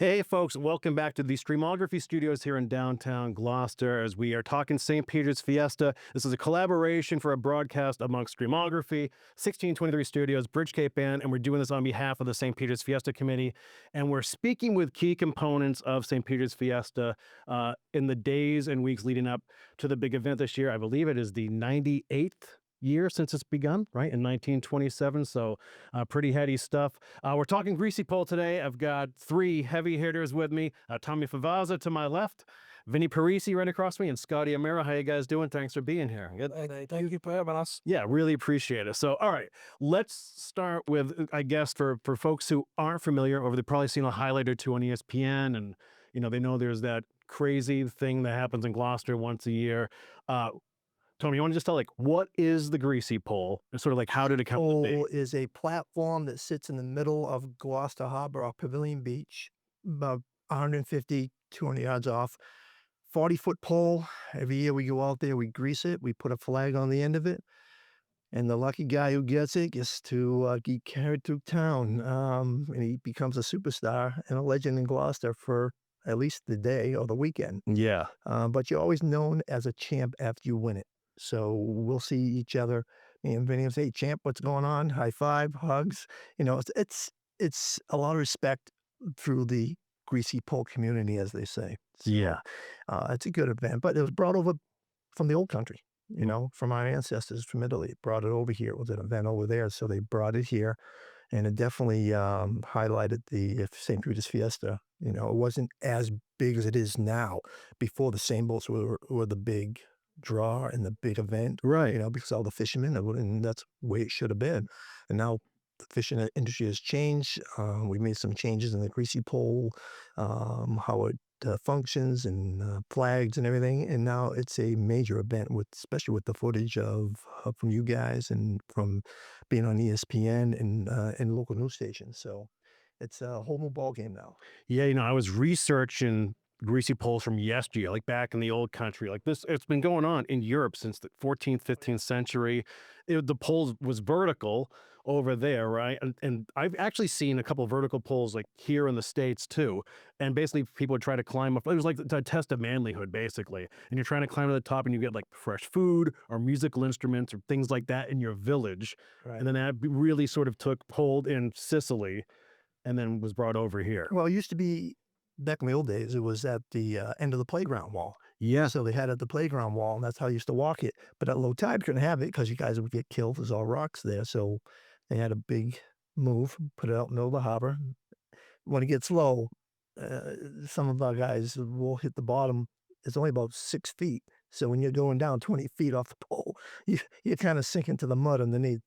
Hey folks, welcome back to the Streamography Studios here in downtown Gloucester as we are talking St. Peter's Fiesta. This is a collaboration for a broadcast amongst Streamography, 1623 Studios, Bridge Cape Band, and we're doing this on behalf of the St. Peter's Fiesta Committee. And we're speaking with key components of St. Peter's Fiesta in the days and weeks leading up to the big event this year. I believe it is the 98th year since it's begun, right, in 1927, so pretty heady stuff. We're talking Greasy Pole today. I've got three heavy hitters with me. Tommy Favazza to my left, Vinny Parisi right across me, and Scotty Amira. How you guys doing? Thanks for being here. Good. Thank you for having us. Yeah, really appreciate it. So, all right, let's start with, I guess, for folks who aren't familiar, or they've probably seen a highlight or two on ESPN, and, they know there's that crazy thing that happens in Gloucester once a year. Tony, you want to just tell, what is the Greasy Pole? And sort of how did it come to be? Pole is a platform that sits in the middle of Gloucester Harbor off Pavilion Beach, about 150, 200 yards off. 40-foot pole. Every year we go out there, we grease it, we put a flag on the end of it, and the lucky guy who gets it gets to get carried through town, and he becomes a superstar and a legend in Gloucester for at least the day or the weekend. Yeah. But you're always known as a champ after you win it. So we'll see each other, and Vinny will say, "Champ, what's going on?" High five, hugs. It's a lot of respect through the Greasy Pole community, as they say. So, Yeah. it's a good event, but it was brought over from the old country. From our ancestors from Italy, brought it over here. It was an event over there, so they brought it here, and it definitely highlighted the St. Peter's Fiesta. It wasn't as big as it is now. Before, the same boats were the big draw and the big event, Right. because all the fishermen, and that's the way it should have been. And now the fishing industry has changed. We made some changes in the Greasy Pole, how it functions and flags and everything. And now it's a major event, especially with the footage from you guys and from being on ESPN and local news stations. So it's a whole new ball game now. Yeah, I was researching Greasy Poles from yesteryear, back in the old country. It's been going on in Europe since the 14th, 15th century. The pole was vertical over there, right? And I've actually seen a couple of vertical poles here in the States too. And basically people would try to climb up. It was like a test of manlyhood, basically. And you're trying to climb to the top and you get fresh food or musical instruments or things like that in your village. Right. And then that really sort of took hold in Sicily and then was brought over here. Well, it used to be, back in the old days, it was at the end of the playground wall. Yeah. So they had it at the playground wall, and that's how you used to walk it. But at low tide, couldn't have it because you guys would get killed. There's all rocks there. So they had a big move, put it out in the middle of the harbor. When it gets low, some of our guys will hit the bottom. It's only about 6 feet. So when you're going down 20 feet off the pole, you kind of sink into the mud underneath.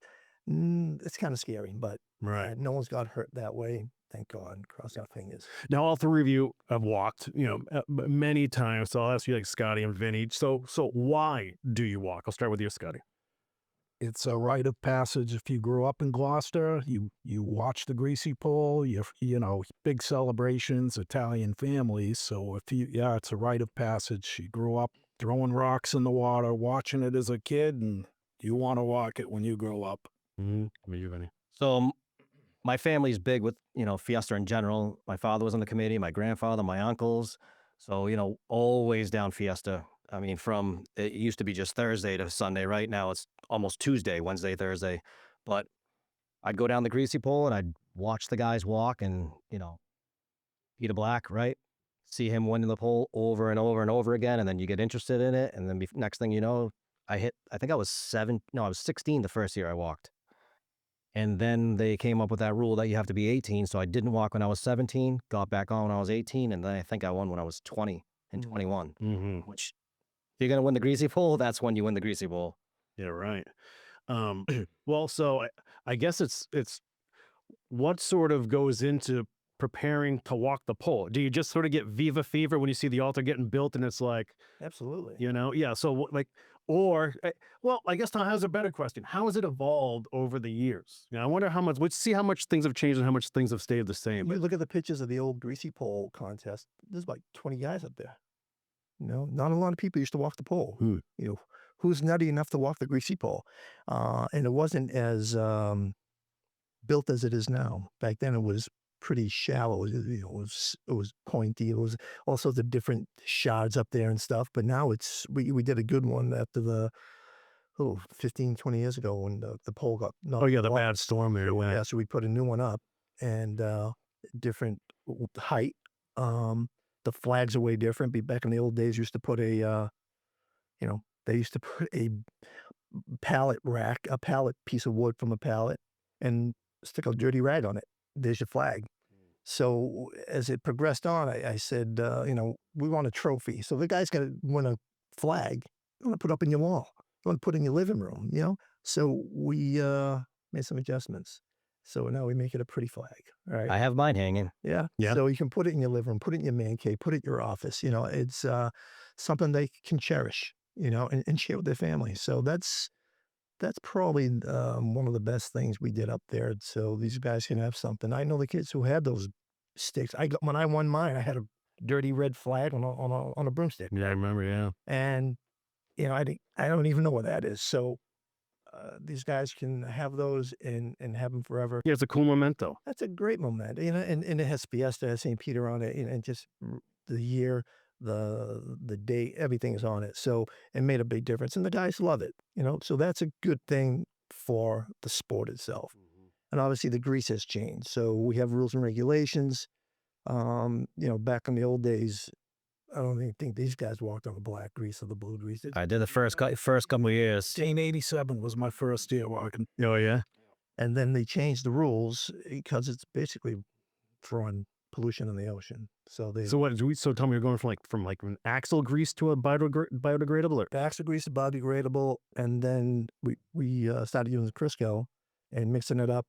It's kind of scary, but Right. no one's got hurt that way. Thank God. Cross our fingers. Now, all three of you have walked, many times. So I'll ask you, Scotty and Vinny. So why do you walk? I'll start with you, Scotty. It's a rite of passage. If you grew up in Gloucester, you watch the Greasy Pole, big celebrations, Italian families. So it's a rite of passage. You grew up throwing rocks in the water, watching it as a kid, and you want to walk it when you grow up. Mm-hmm. You, Vinny. So my family's big with, Fiesta in general. My father was on the committee, my grandfather, my uncles. So, always down Fiesta. I mean, it used to be just Thursday to Sunday. Right now it's almost Tuesday, Wednesday, Thursday. But I'd go down the Greasy Pole and I'd watch the guys walk and, Peter Black, right? See him winning the pole over and over and over again. And then you get interested in it. And then next thing you know, I think I was 16 the first year I walked. And then they came up with that rule that you have to be 18. So I didn't walk when I was 17, got back on when I was 18. And then I think I won when I was 20 and 21, Mm-hmm. which if you're going to win the Greasy Pole, that's when you win the Greasy Pole. Yeah, right. Well, so I guess it's what sort of goes into preparing to walk the pole? Do you just sort of get Viva fever when you see the altar getting built and it's Absolutely. yeah. So well, I guess Tom has a better question. How has it evolved over the years? I wonder how much, let's see how much things have changed and how much things have stayed the same. You look at the pictures of the old Greasy Pole contest, there's like 20 guys up there. Not a lot of people used to walk the pole. Who's nutty enough to walk the Greasy Pole? And it wasn't as built as it is now. Back then it was pretty shallow. It was pointy. It was all sorts of different shards up there and stuff. But now we did a good one after the 15, 20 years ago when the pole got knocked. Oh yeah, the off. bad storm there went. Yeah, so we put a new one up and different height. The flags are way different. Back in the old days, used to put they used to put a pallet rack, a pallet piece of wood from a pallet, and stick a dirty rag on it. There's your flag. So as it progressed on, I said, we want a trophy. So the guy's got to win a flag. You want to put up in your wall. You want to put in your living room, So we made some adjustments. So now we make it a pretty flag. All right. I have mine hanging. Yeah. Yeah. So you can put it in your living room, put it in your man cave, put it in your office. It's something they can cherish, and share with their family. So that's probably one of the best things we did up there. So these guys can have something. I know the kids who had those sticks. When I won mine, I had a dirty red flag on a broomstick. Yeah, I remember. Yeah. And I don't even know what that is. So these guys can have those and have them forever. Yeah, it's a cool memento. That's a great moment, and it has Fiesta, it has St. Peter on it, and just the year, the date, everything is on it. So it made a big difference, and the guys love it. So that's a good thing for the sport itself. And obviously the grease has changed, so we have rules and regulations. Back in the old days, I don't even think these guys walked on the black grease or the blue grease. I did the first couple of years. 1987 was my first year walking. Oh yeah. And then they changed the rules because it's basically throwing pollution in the ocean. So they So tell me, you're going from an axle grease to a biodegradable, or the axle grease is biodegradable, and then we started using Crisco and mixing it up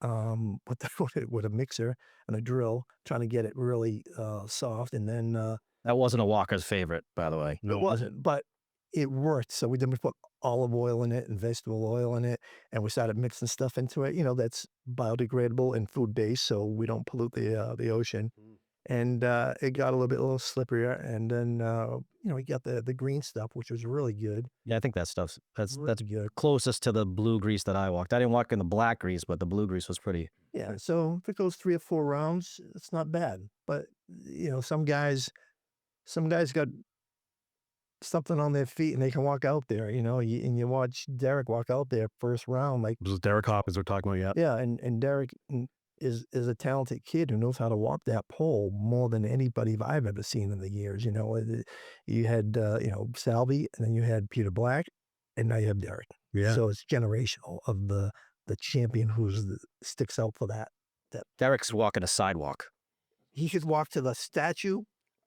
with a mixer and a drill, trying to get it really soft. And then That wasn't a walker's favorite, by the way. it wasn't, but it worked. So we put olive oil in it and vegetable oil in it, and we started mixing stuff into it. That's biodegradable and food based, so we don't pollute the ocean. And it got a little slipperier, and then we got the green stuff, which was really good. Yeah, I think that's Really good. closest to the blue grease that I walked. I didn't walk in the black grease, but the blue grease was pretty. Yeah, so if it goes 3 or 4 rounds, it's not bad. But some guys got something on their feet and they can walk out there. And you watch Derek walk out there first round, like this is Derek Hopkins we're talking about? Yeah. yeah, and Derek is a talented kid who knows how to walk that pole more than anybody I've ever seen in the years. You had Salvi, and then you had Peter Black, and now you have Derek. Yeah. So it's generational of the champion sticks out for that. Derek's walking a sidewalk. He could walk to the statue,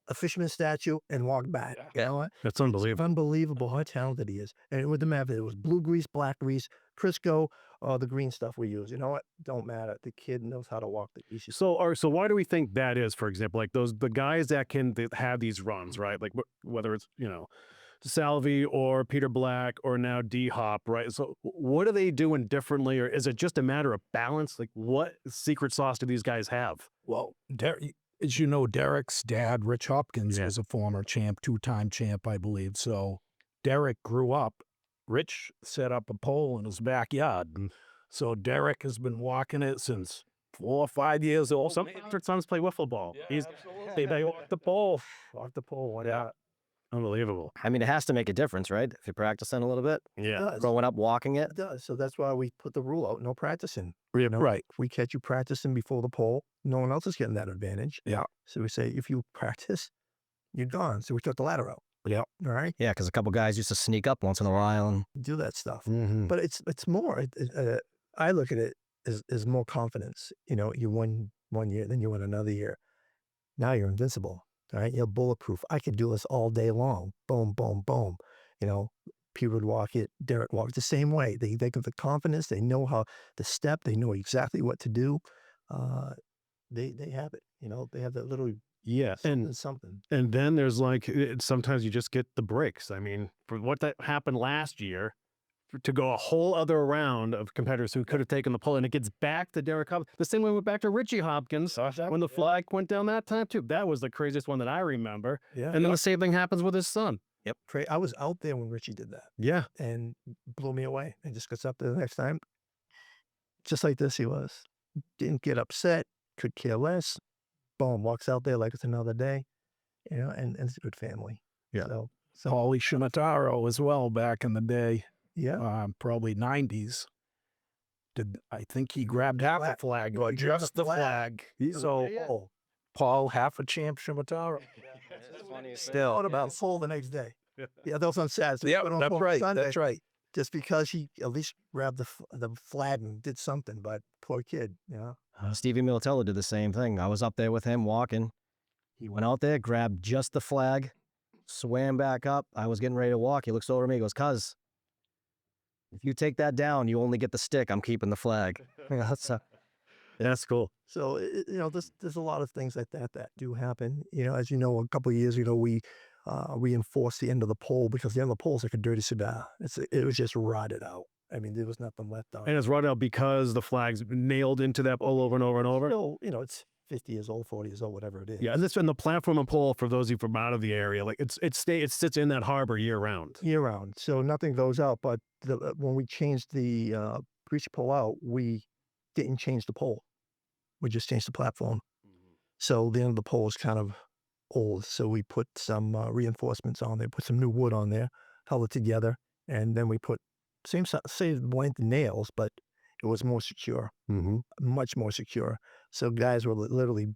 a fisherman statue, and walk back. You know what? That's unbelievable. Unbelievable how talented he is. And it wouldn't matter if it was blue grease, black grease, Crisco, or the green stuff we use. You know what? Don't matter. The kid knows how to walk the grease. So why do we think that is? For example, like the guys that have these runs, right? Like whether it's Salvi or Peter Black or now D Hop, right? So what are they doing differently, or is it just a matter of balance? Like what secret sauce do these guys have? Well, as you know, Derek's dad, Rich Hopkins, Yeah. was a former champ, 2-time champ, I believe. So Derek grew up. Rich set up a pole in his backyard. So Derek has been walking it since 4 or 5 years old. Some sons play wiffle ball. They walk the pole. Why not? Unbelievable. I mean, it has to make a difference, right? If you're practicing a little bit, Yeah. growing up, walking it. It does. So that's why we put the rule out, no practicing. Right. If we catch you practicing before the pole, no one else is getting that advantage. Yeah. So we say, if you practice, you're gone. So we took the ladder out. Yeah. All right. Yeah, because a couple guys used to sneak up once in a while and Do that stuff. Mm-hmm. But it's more, I look at it as more confidence. You won 1 year, then you win another year. Now you're invincible. All right. You're bulletproof. I could do this all day long. Boom, boom, boom. Peter would walk it, Derek walked the same way. They got the confidence. They know how the step. They know exactly what to do. They have it. They have that little Yeah. something. And then there's sometimes you just get the breaks. I mean, for what that happened last year, to go a whole other round of competitors who could have taken the pole, and it gets back to Derek Hopkins. The same way went back to Richie Hopkins when the flag went down that time too. That was the craziest one that I remember. Yeah. And then the same thing happens with his son. I was out there when Richie did that Yeah. and blew me away. And just gets up there the next time, just like this he was. Didn't get upset. could care less. Boom, walks out there like it's another day, and it's a good family. Yeah. So Paulie Shimataro as well back in the day, yeah. probably 90s. I think he grabbed half a flag or He grabbed just a the flag. So yeah. Paul, half a champ Shimataro. Still, what about full the next day? Yeah, that was on Saturday. Yeah, Put on that's full right. Sunday, That's right. just because he at least grabbed the flag and did something. But poor kid, Stevie Militello did the same thing. I was up there with him walking. He went out there, grabbed just the flag, swam back up. I was getting ready to walk. He looks over at me, he goes, "Cuz, if you take that down, you only get the stick. I'm keeping the flag." That's cool. So there's a lot of things like that do happen. As you know, a couple of years ago we reinforced the end of the pole because the end of the pole is like a dirty cigar. It was just rotted out. I mean, there was nothing left on it. And it's run out because the flag's nailed into that pole over and over and over. Still, it's 50 years old, 40 years old, whatever it is. Yeah, and the platform and pole, for those of you from out of the area, like it sits in that harbor year round. Year round, so nothing goes out. But when we changed the greasy pole out, we didn't change the pole. We just changed the platform. So the end of the pole is kind of old. So we put some reinforcements on there, put some new wood on there, held it together, and then we put same length nails, but it was more secure, much more secure. So guys were literally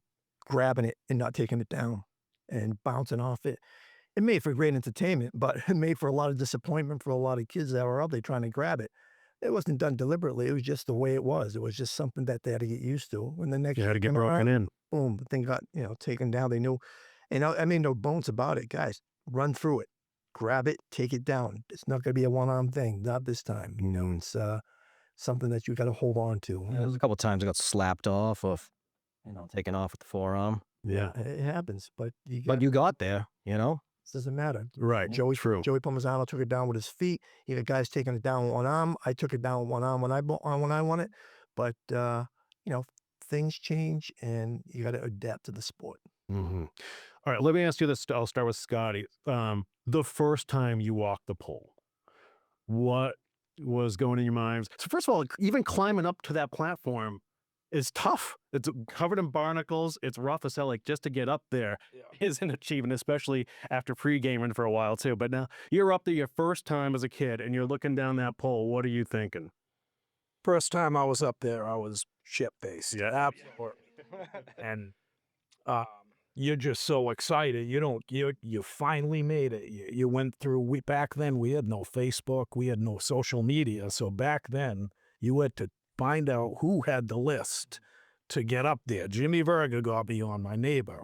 grabbing it and not taking it down and bouncing off it. It made for great entertainment, but it made for a lot of disappointment for a lot of kids that were out there trying to grab it. It wasn't done deliberately. It was just the way it was. It was just something that they had to get used to. When the next You had to get came broken around, in. boom, the thing got taken down. They knew, and I made no bones about it, guys. Run through it, grab it, take it down. It's not going to be a one-arm thing. Not this time. It's something that you got to hold on to. Yeah, there's a couple times I got slapped off or, taken off with the forearm. Yeah. It happens, but You got there, it doesn't matter. Right. Joey True. Pomazano took it down with his feet. You got guys taking it down with one arm. I took it down with one arm when I won it. But things change, and you got to adapt to the sport. All right. Let me ask you this. I'll start with Scotty. The first time you walked the pole, what was going in your mind? So first of all, even climbing up to that platform is tough. It's covered in barnacles. It's rough as hell. Like, just to get up there is an achievement, especially after pre-gaming for a while too. But now you're up there your first time as a kid and you're looking down that pole. What are you thinking? First time I was up there, I was shit-faced. Yeah. Absolutely. And you're just so excited. You finally made it. You went through, back then we had no Facebook, we had no social media. So back then you had to find out who had the list to get up there. Jimmy Verga got me on, my neighbor.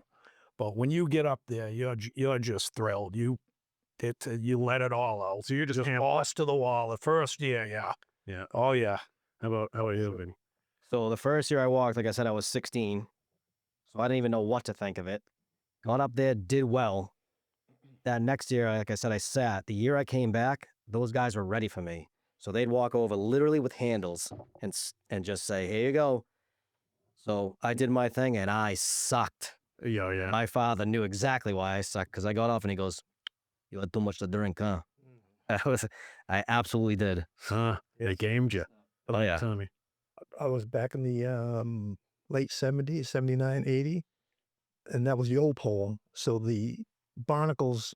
But when you get up there, you're just thrilled. You let it all out. So you're just balls to the wall. The first year, yeah. Yeah. Oh yeah. How about you, Vinny? So the first year I walked, like I said, I was 16. So I didn't even know what to think of it. Got up there, did well. That next year, like I said, I sat. The year I came back, those guys were ready for me. So they'd walk over literally with handles and just say, "Here you go." So I did my thing and I sucked. Yeah. My father knew exactly why I sucked because I got off and he goes, "You had too much to drink, huh?" I absolutely did. Huh? They gamed you. Oh yeah. I was back in the late 70s, 79, 80, and that was the old pole. So the barnacles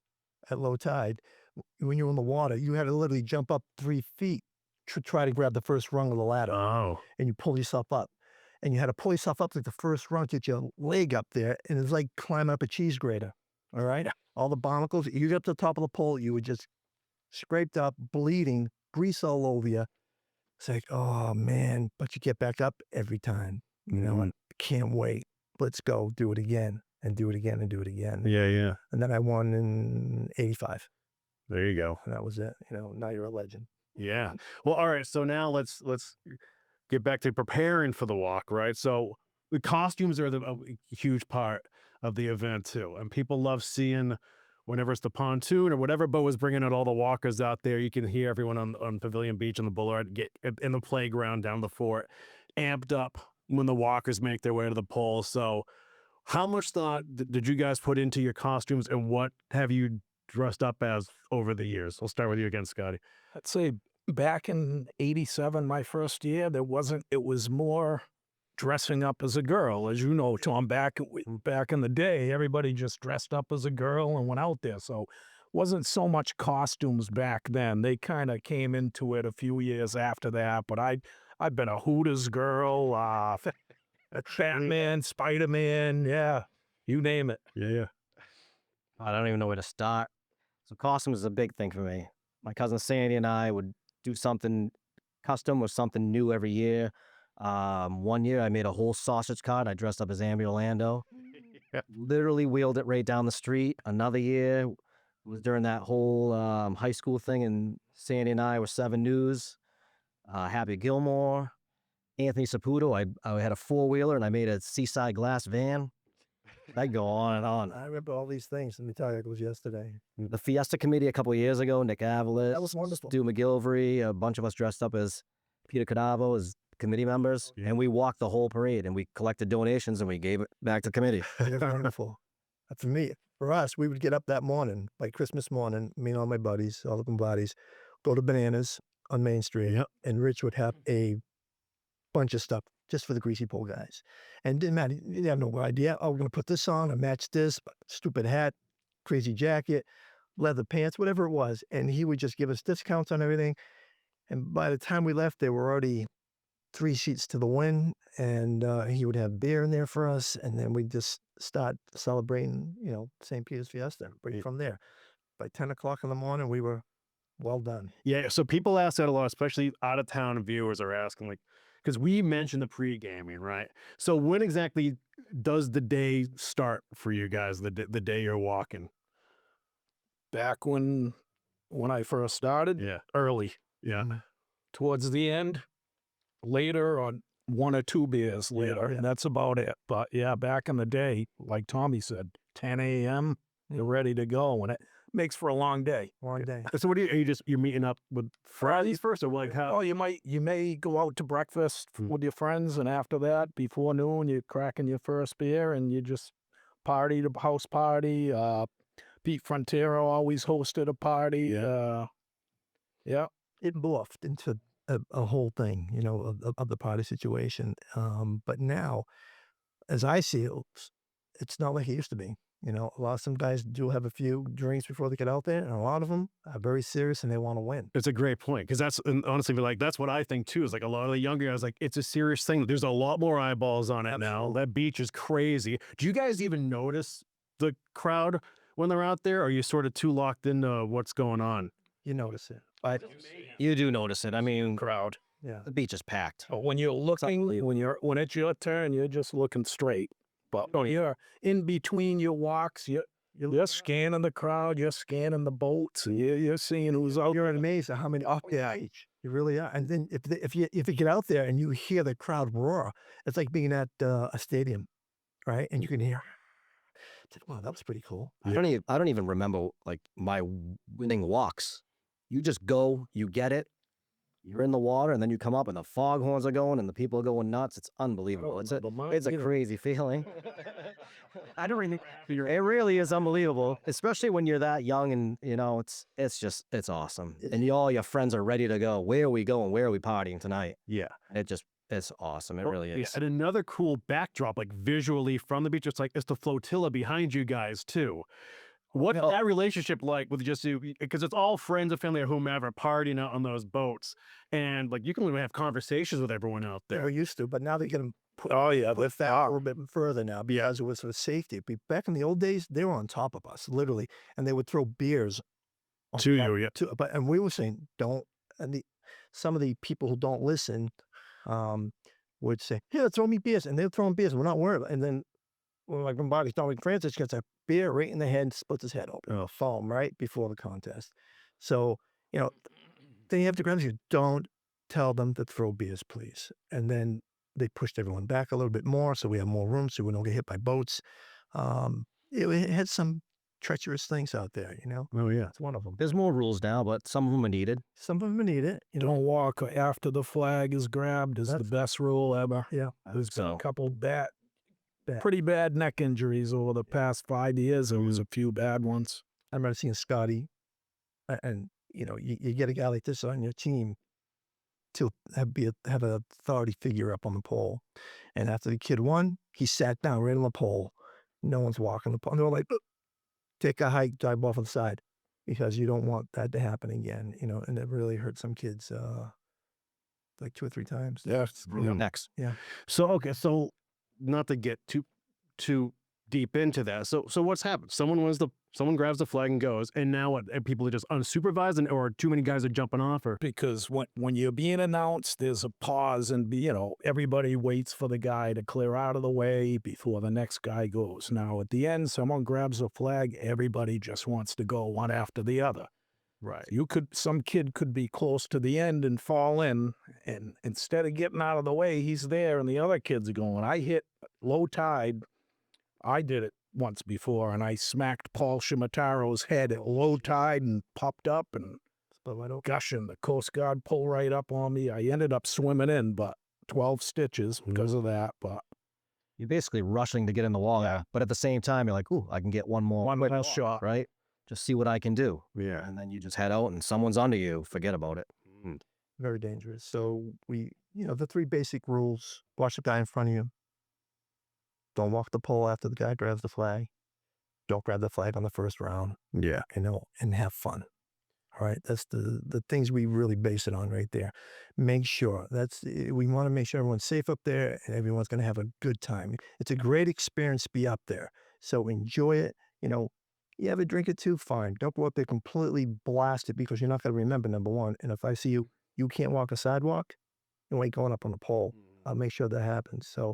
at low tide, when you're in the water, you had to literally jump up 3 feet to try to grab the first rung of the ladder. Oh. And you pull yourself up. And you had to pull yourself up like the first rung to get your leg up there. And it's like climbing up a cheese grater. All right? All the barnacles, you get up to the top of the pole, you were just scraped up, bleeding, grease all over you. It's like, oh man, but you get back up every time. And can't wait. Let's go do it again and do it again and do it again. Yeah. And then I won in 85. There you go. And that was it. Now you're a legend. Yeah. Well, all right. So now let's get back to preparing for the walk, right? So the costumes are a huge part of the event too. And people love seeing whenever it's the pontoon or whatever boat is bringing out all the walkers out there. You can hear everyone on Pavilion Beach on the Boulevard get in the playground down the fort amped up when the walkers make their way to the pole. So how much thought did you guys put into your costumes, and what have you dressed up as over the years? We'll start with you again, Scotty. I'd say back in 87, my first year, it was more dressing up as a girl. As you know, Tom, back in the day, everybody just dressed up as a girl and went out there. So wasn't so much costumes back then. They kind of came into it a few years after that. But I've been a Hooters girl, Batman, Spider-Man, yeah, you name it. Yeah. I don't even know where to start. So costumes is a big thing for me. My cousin Sandy and I would do something custom or something new every year. One year I made a whole sausage cart. I dressed up as Amby Orlando. Literally wheeled it right down the street. Another year was during that whole high school thing, and Sandy and I were 7 News. Happy Gilmore, Anthony Saputo. I had a 4-wheeler and I made a Seaside glass van. I go on and on. I remember all these things. Let me tell you, it was yesterday. The Fiesta committee a couple of years ago, Nick Avalis, That was wonderful. Stu McGilvery, a bunch of us dressed up as Peter Cadavo as committee members, and we walked the whole parade and we collected donations and we gave it back to the committee. It was wonderful. For us, we would get up that morning, like Christmas morning, me and all my buddies, all of them buddies, go to Bananas on Main Street, Yep. and Rich would have a bunch of stuff just for the Greasy Pole guys. And didn't matter, you have no idea, oh, we're going to put this on, or match this, stupid hat, crazy jacket, leather pants, whatever it was. And he would just give us discounts on everything. And by the time we left, they were already 3 sheets to the wind, and he would have beer in there for us, and then we'd just start celebrating, St. Peter's Fiesta right from there. By 10 o'clock in the morning, we were well done. Yeah, so people ask that a lot, especially out-of-town viewers are asking, like, because we mentioned the pre-gaming, right? So when exactly does the day start for you guys, the day you're walking? Back when I first started, Yeah. early. Yeah. Towards the end, later on 1 or 2 beers later, and that's about it. But yeah, back in the day, like Tommy said, 10 a.m., you're ready to go, and it makes for a long day. Long day. So what are you're meeting up with friends first, or like how? Oh, you may go out to breakfast with your friends, and after that, before noon, you're cracking your first beer, and you just party to house party. Pete Frontero always hosted a party. Yeah. It morphed into a whole thing, of the party situation. But now, as I see it, it's not like it used to be. A lot of some guys do have a few drinks before they get out there, and a lot of them are very serious and they want to win. It's a great point, because that's, and honestly, like, that's what I think too. Is like a lot of the younger guys, like, it's a serious thing. There's a lot more eyeballs on it now. That beach is crazy. Do you guys even notice the crowd when they're out there, or are you sort of too locked into what's going on? You notice it. You do notice it. I mean, Crowd. Yeah. the beach is packed. But when you're looking, when it's your turn, you're just looking straight. But when you're in between your walks, you're scanning the crowd, you're scanning the boats, and you're seeing who's out. You're amazed at how many off the beach. You really are. And then if you get out there and you hear the crowd roar, it's like being at a stadium, right? And you can hear. Wow, that was pretty cool. I don't even remember like my winning walks. You just go, you get it, you're in the water, and then you come up and the foghorns are going and the people are going nuts. It's unbelievable. It's a crazy feeling. I don't really. It really is unbelievable, especially when you're that young, and it's awesome. And all your friends are ready to go. Where are we going? Where are we partying tonight? Yeah. It's awesome. It really is. And another cool backdrop, like visually from the beach, it's the flotilla behind you guys too. What's that relationship like with just you? Because it's all friends and family or whomever partying out on those boats, and like you can even have conversations with everyone out there. They're used to, but now they get them. Lift that a little bit further now because it was for safety. But back in the old days, they were on top of us, literally, and they would throw beers on To top- you, yeah. and we were saying, don't. And some of the people who don't listen would say, "Here, throw me beers," and they're throwing beers. We're not worried. And then, when Bobby's Dominic Francis gets a beer right in the head, splits his head open, foam right before the contest. So then you have to grab you. Don't tell them to throw beers, please. And then they pushed everyone back a little bit more, so we have more room, so we don't get hit by boats. It had some treacherous things out there, Oh yeah. It's one of them. There's more rules now, but some of them are needed. Some of them need it, Don't walk after the flag is grabbed is the best rule ever. Yeah. There's been So- a couple pretty bad neck injuries over the past 5 years. There was a few bad ones. I remember seeing Scotty, and you get a guy like this on your team to have an authority figure up on the pole. And after the kid won, he sat down right on the pole. No one's walking the pole. And they were like, "Look, take a hike, drive off on the side, because you don't want that to happen again." And it really hurt some kids like 2 or 3 times. Yes. Yeah. Next. Yeah. So okay, so not to get too deep into that. So what's happened? Someone grabs the flag and goes, and now what? And people are just unsupervised, or too many guys are jumping off, or Because when you're being announced, there's a pause, and everybody waits for the guy to clear out of the way before the next guy goes. Now at the end, someone grabs a flag, everybody just wants to go one after the other. right? Some kid could be close to the end and fall in, and instead of getting out of the way, he's there, and the other kids are going. I hit low tide. I did it once before, and I smacked Paul Shimataro's head at low tide and popped up and gushing. The Coast Guard pulled right up on me. I ended up swimming in, but 12 stitches because of that. But You're basically rushing to get in the water, but at the same time, you're like, ooh, I can get one more one quick last shot. right? Just see what I can do. Yeah. And then you just head out and someone's under you. Forget about it. Very dangerous. So the 3 basic rules: watch the guy in front of you. Don't walk the pole after the guy grabs the flag. Don't grab the flag on the first round. Yeah. And have fun. All right. That's the things we really base it on right there. Make sure we want to make sure everyone's safe up there and everyone's going to have a good time. It's a great experience to be up there. So enjoy it. You have a drink or two, fine. Don't go up there completely blasted, because you're not going to remember, number one. And if I see you can't walk a sidewalk, you ain't going up on the pole. I'll make sure that happens. So,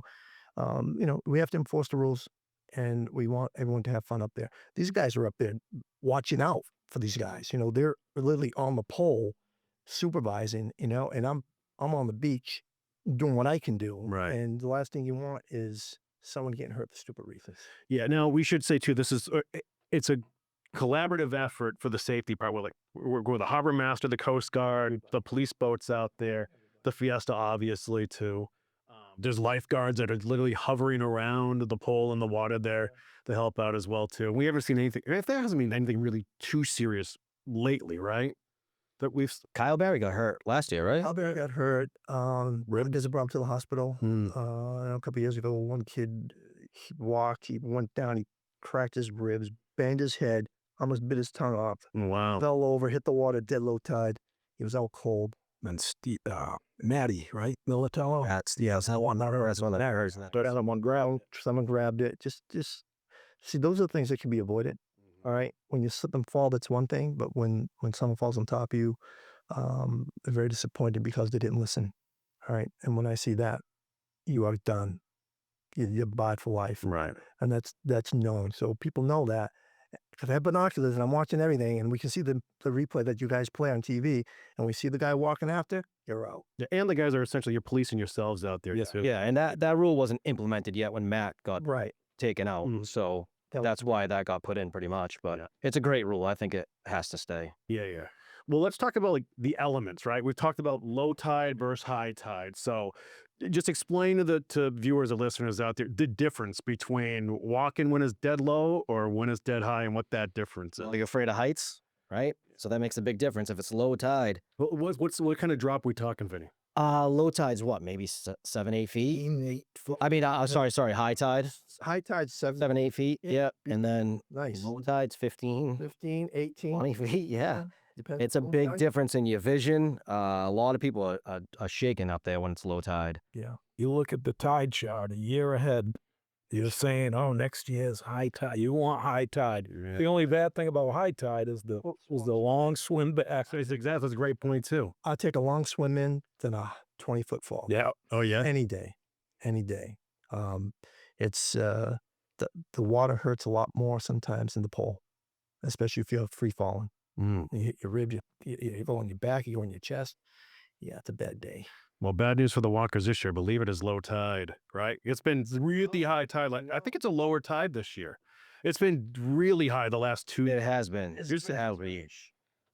we have to enforce the rules, and we want everyone to have fun up there. These guys are up there watching out for these guys. They're literally on the pole supervising, and I'm on the beach doing what I can do. Right. And the last thing you want is someone getting hurt for stupid reasons. Yeah. Now we should say too, it's a collaborative effort for the safety part. We're with the harbor master, the Coast Guard, the police boats out there, the Fiesta obviously too. There's lifeguards that are literally hovering around the pole in the water there to help out as well too. We haven't seen anything. If there hasn't been anything really too serious lately, right? That we've. Kyle Barry got hurt last year, right? Albert got hurt. There's a brought him to the hospital. Hmm. A couple of years ago, one kid, he went down, he cracked his ribs, banged his head, almost bit his tongue off, Wow. fell over, hit the water, dead low tide. He was out cold. and Maddie, right? Militello. That's that one. That's one that I heard. Someone grabbed it. Just see, those are the things that can be avoided. All right. When you slip and fall, that's one thing. But when someone falls on top of you, they're very disappointed because they didn't listen. All right. And when I see that, you are done. You're barred for life. Right. And that's known. So people know that. Because I have binoculars and I'm watching everything, and we can see the replay that you guys play on TV, and we see the guy walking after, you're out. Yeah, and the guys are essentially, you're policing yourselves out there Yes. too. Yeah, and that rule wasn't implemented yet when Matt got Right. taken out. Mhm. So That- that's why that got put in pretty much. But Yeah. it's a great rule. I think it has to stay. Yeah. Well, let's talk about like the elements, right? We've talked about low tide versus high tide. So just explain to viewers and listeners out there the difference between walking when it's dead low or when it's dead high, and what that difference is. Well, you're afraid of heights, right? So that makes a big difference if it's low tide. What kind of drop we talking, Vinny? Low tide's what? Maybe 7, 8 feet? 8 foot. I mean, sorry, high tide, High tide, 7, 8 feet. Yeah. Yeah. And then Nice. low tide's 15, 15, 18. 20 feet. Yeah. Depends It's a on the big tide. difference in your vision. A lot of people are shaking up there when it's low tide. Yeah. You look at the tide chart a year ahead. You're saying, "Oh, next year's high tide." You want high tide. Yeah. The only bad thing about high tide is the long swim back. That's a great point too. I'll take a long swim in than a 20-foot fall. Yeah. Oh yeah. Any day. It's the water hurts a lot more sometimes than the pole, especially if you're free falling. You hit your rib, you go on your back, you go on your chest. Yeah, it's a bad day. Well, bad news for the walkers this year. Believe it is low tide, right? It's been really high tide. I think it's a lower tide this year. It's been really high the last 2 It has been. It's It been- has been.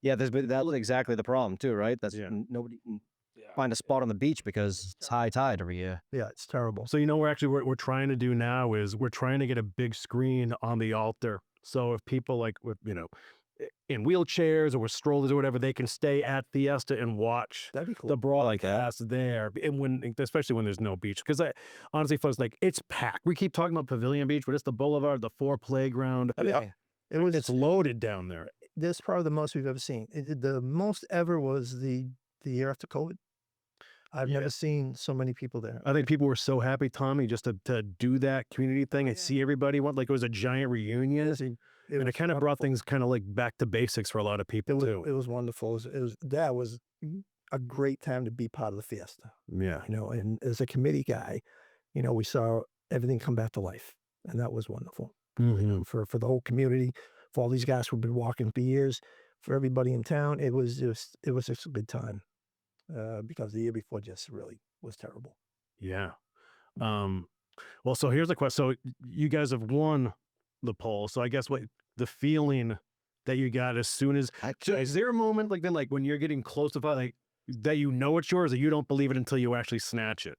Yeah, that was exactly the problem too, right? That's Yeah. nobody can find a spot on the beach because it's high tide every year. Yeah, it's terrible. So we're trying to do now is we're trying to get a big screen on the altar. So if people in wheelchairs or with strollers or whatever, they can stay at Fiesta and watch That'd be cool. the like that. broadcast there. And especially when there's no beach. Because honestly, folks, like, it's packed. We keep talking about Pavilion Beach, but it's the boulevard, the 4 playground. It's loaded down there. This is probably the most we've ever seen. The most ever was the year after COVID. I've never seen so many people there. I think people were so happy, Tommy, just to do that community thing and see everybody. Like, it was a giant reunion. And it kind of brought things kind of like back to basics for a lot of people too. It was wonderful. That was a great time to be part of the Fiesta. Yeah. And as a committee guy, we saw everything come back to life, and that was wonderful for the whole community, for all these guys who've been walking for years, for everybody in town. It was just a good time, because the year before just really was terrible. Yeah. Well, so here's the question. So you guys have won the poll. So I guess what the feeling that you got as soon as, so is there a moment like then, like when you're getting close to like that, it's yours, or you don't believe it until you actually snatch it?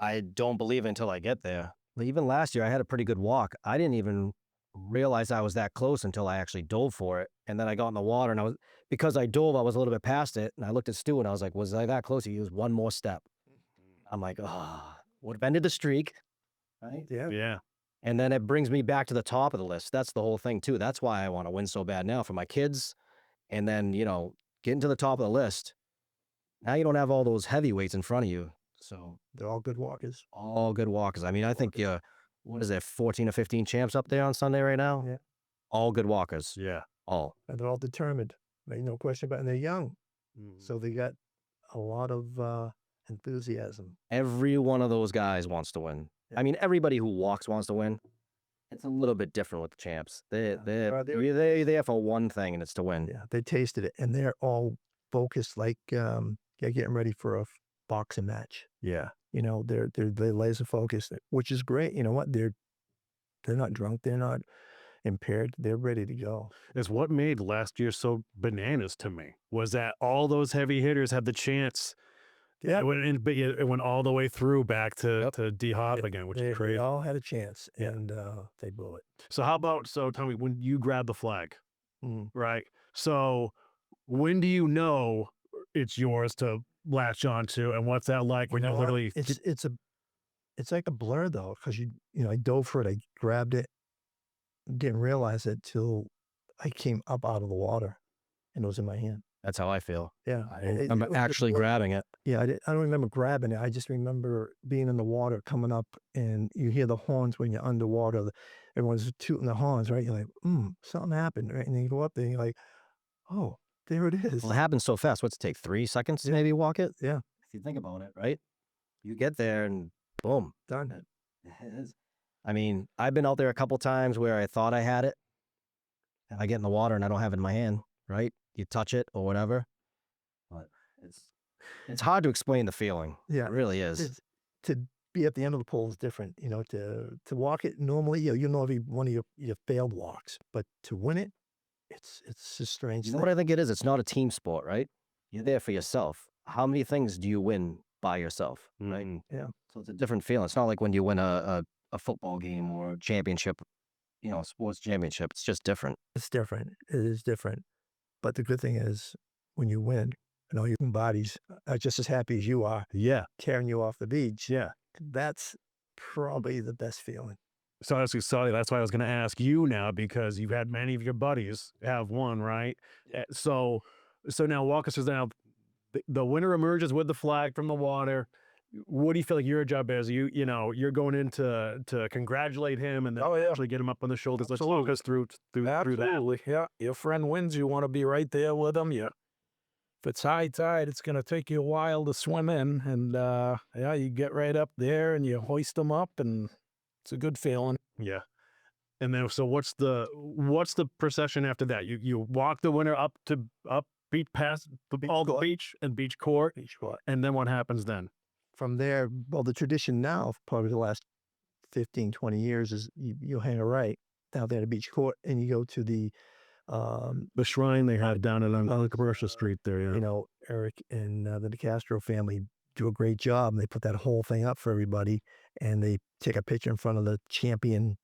I don't believe it until I get there. Even last year, I had a pretty good walk. I didn't even realize I was that close until I actually dove for it. And then I got in the water, and because I dove, I was a little bit past it. And I looked at Stu and I was like, was I that close? He used one more step. I'm like, would have ended the streak. Right? Yeah. Yeah. And then it brings me back to the top of the list. That's the whole thing too. That's why I want to win so bad now for my kids. And then, getting to the top of the list. Now you don't have all those heavyweights in front of you. So They're all good walkers. all good walkers. I mean, I think, what is there, 14 or 15 champs up there on Sunday right now? Yeah. All good walkers. Yeah. All. And they're all determined. No question about it. And they're young. So they got a lot of enthusiasm. Every one of those guys wants to win. Yeah. I mean, everybody who walks wants to win. It's a little bit different with the champs. They're there for one thing, and it's to win. Yeah, they tasted it, and they're all focused, like getting ready for a boxing match. Yeah. They're laser focused, which is great. You know what? They're not drunk. They're not impaired. They're ready to go. It's what made last year so bananas to me, was that all those heavy hitters had the chance. Yeah. It went all the way through back to D-Hop again, which is crazy. They all had a chance, and they blew it. So tell me, when you grab the flag, right? So when do you know it's yours to latch onto, and what's that like when you literally? It's like a blur though, because I dove for it, I grabbed it, didn't realize it till I came up out of the water, and it was in my hand. That's how I feel. Yeah, I'm actually grabbing it. Yeah, I don't remember grabbing it. I just remember being in the water, coming up, and you hear the horns when you're underwater. Everyone's tooting the horns, right? You're like, something happened, right? And then you go up there, and you're like, oh, there it is. Well, it happens so fast. What's it take? 3 seconds to maybe walk it? Yeah. If you think about it, right? You get there and boom. Done. I mean, I've been out there a couple times where I thought I had it, and I get in the water and I don't have it in my hand, right? You touch it or whatever. But it's hard to explain the feeling. Yeah. It really is. To be at the end of the pole is different. To walk it normally, you know every one of your failed walks, but to win it, it's a strange You thing. know what I think it is? It's not a team sport, right? You're there for yourself. How many things do you win by yourself, right? Yeah. So it's a different feeling. It's not like when you win a football game or a championship, sports championship. It's just different. It's different. It is different. But the good thing is, when you win, and all your bodies are just as happy as you are. Yeah. Carrying you off the beach. Yeah. That's probably the best feeling. So sorry, that's why I was going to ask you now, because you've had many of your buddies have won, right? So now walk us through now. The winner emerges with the flag from the water. What do you feel like your job is? You're going in to congratulate him and then actually get him up on the shoulders. Let's walk us through that. Absolutely, yeah. Your friend wins, you want to be right there with him. If it's high tide, it's going to take you a while to swim in, and you get right up there and you hoist them up, and it's a good feeling. Yeah. And then, so what's the procession after that? You walk the winner up beach past all the beach and beach court, and then what happens then? From there, well, the tradition now, probably the last 15, 20 years, is you hang a right down there at the beach court, and you go to the shrine they have down on Commercial Street there. Yeah. Eric and the DeCastro family do a great job. And they put that whole thing up for everybody, and they take a picture in front of the champion